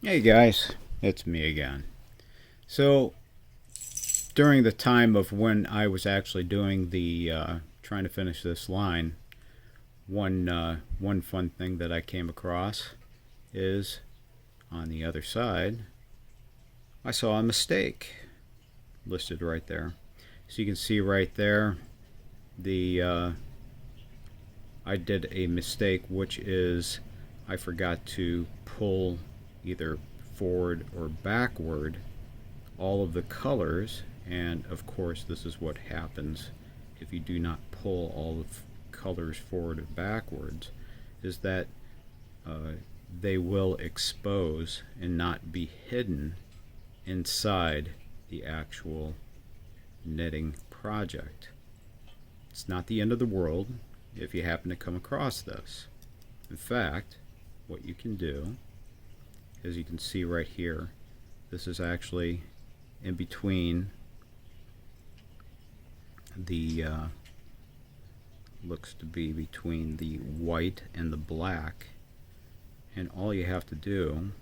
Hey guys, it's me again. So, during the time of when I was actually doing the trying to finish this line, one fun thing that I came across is on the other side, I saw a mistake listed right there. So you can see right there, the I did a mistake, which is I forgot to pull either forward or backward all of the colors, and of course this is what happens if you do not pull all the colors forward or backwards, is that uh, they will expose and not be hidden inside the actual knitting project. It's not the end of the world if you happen to come across this. In fact, what you can do is you can see right here, this is actually in between the looks to be between the white and the black, and all you have to do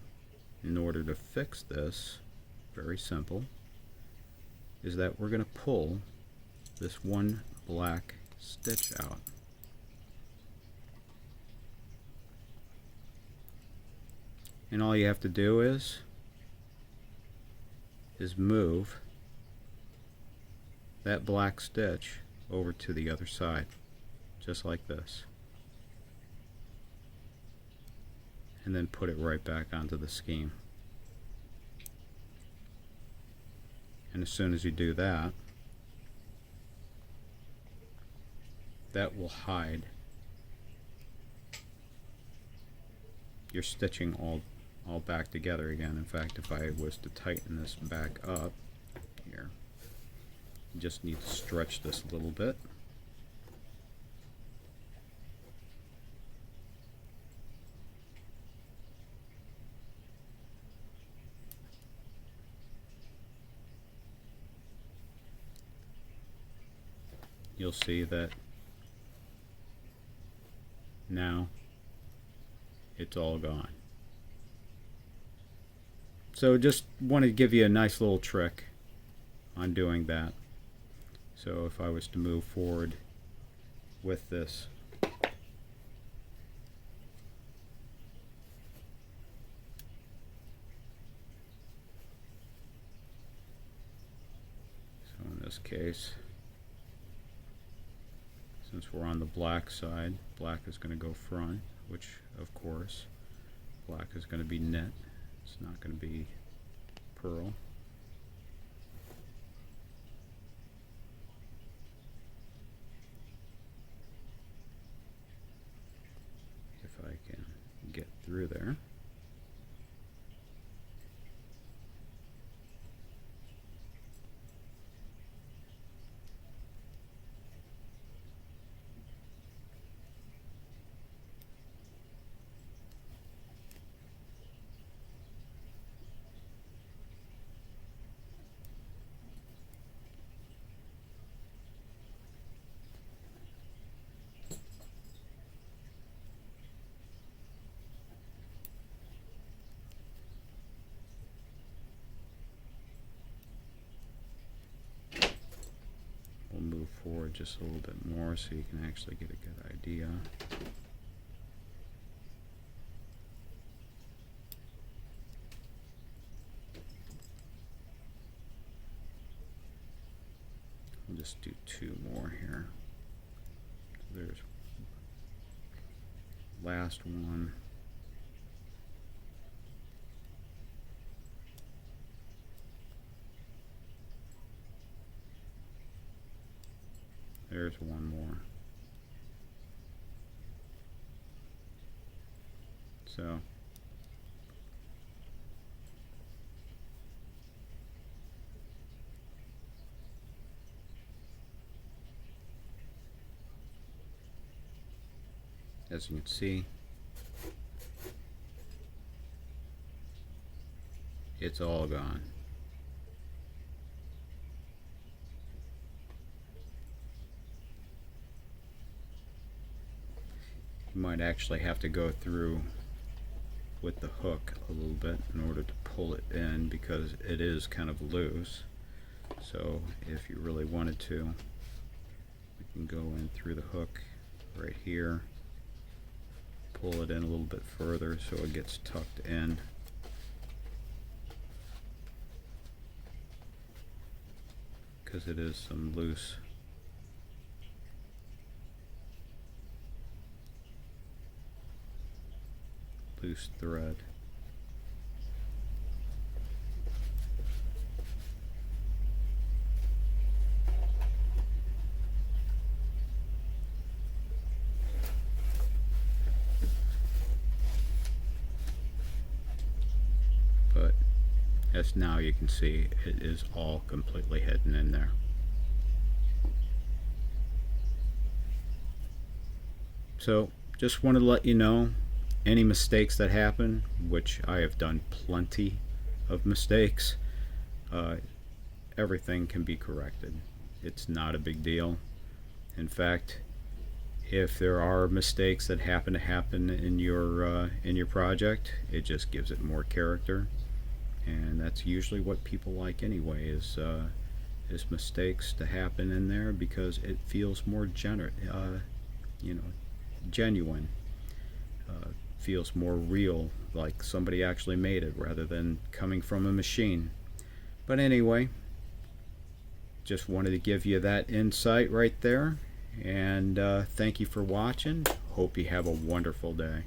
in order to fix this, very simple, is that we're going to pull this one black stitch out. And all you have to do is move that black stitch over to the other side, just like this, and then put it right back onto the scheme. And as soon as you do that, that will hide your stitching all back together again. In fact, if I was to tighten this back up here, you just need to stretch this a little bit. You'll see that now it's all gone. So just want to give you a nice little trick on doing that. So if I was to move forward with this, so in this case, since we're on the black side, black is going to go front, which of course black is going to be knit. It's not going to be purl. If I can get through there. Move forward just a little bit more so you can actually get a good idea. We'll just do two more here. So there's last one. There's one more. So as you can see, it's all gone. You might actually have to go through with the hook a little bit in order to pull it in, because it is kind of loose. So if you really wanted to, we can go in through the hook right here, pull it in a little bit further so it gets tucked in. Because it is some loose thread. But as now you can see, it is all completely hidden in there. So just wanted to let you know, any mistakes that happen, which I have done plenty of mistakes, everything can be corrected. It's not a big deal. In fact, if there are mistakes that happen in your project, it just gives it more character, and that's usually what people like anyway, is mistakes to happen in there, because it feels more genuine. Feels more real, like somebody actually made it rather than coming from a machine. But anyway, just wanted to give you that insight right there, and thank you for watching. Hope you have a wonderful day.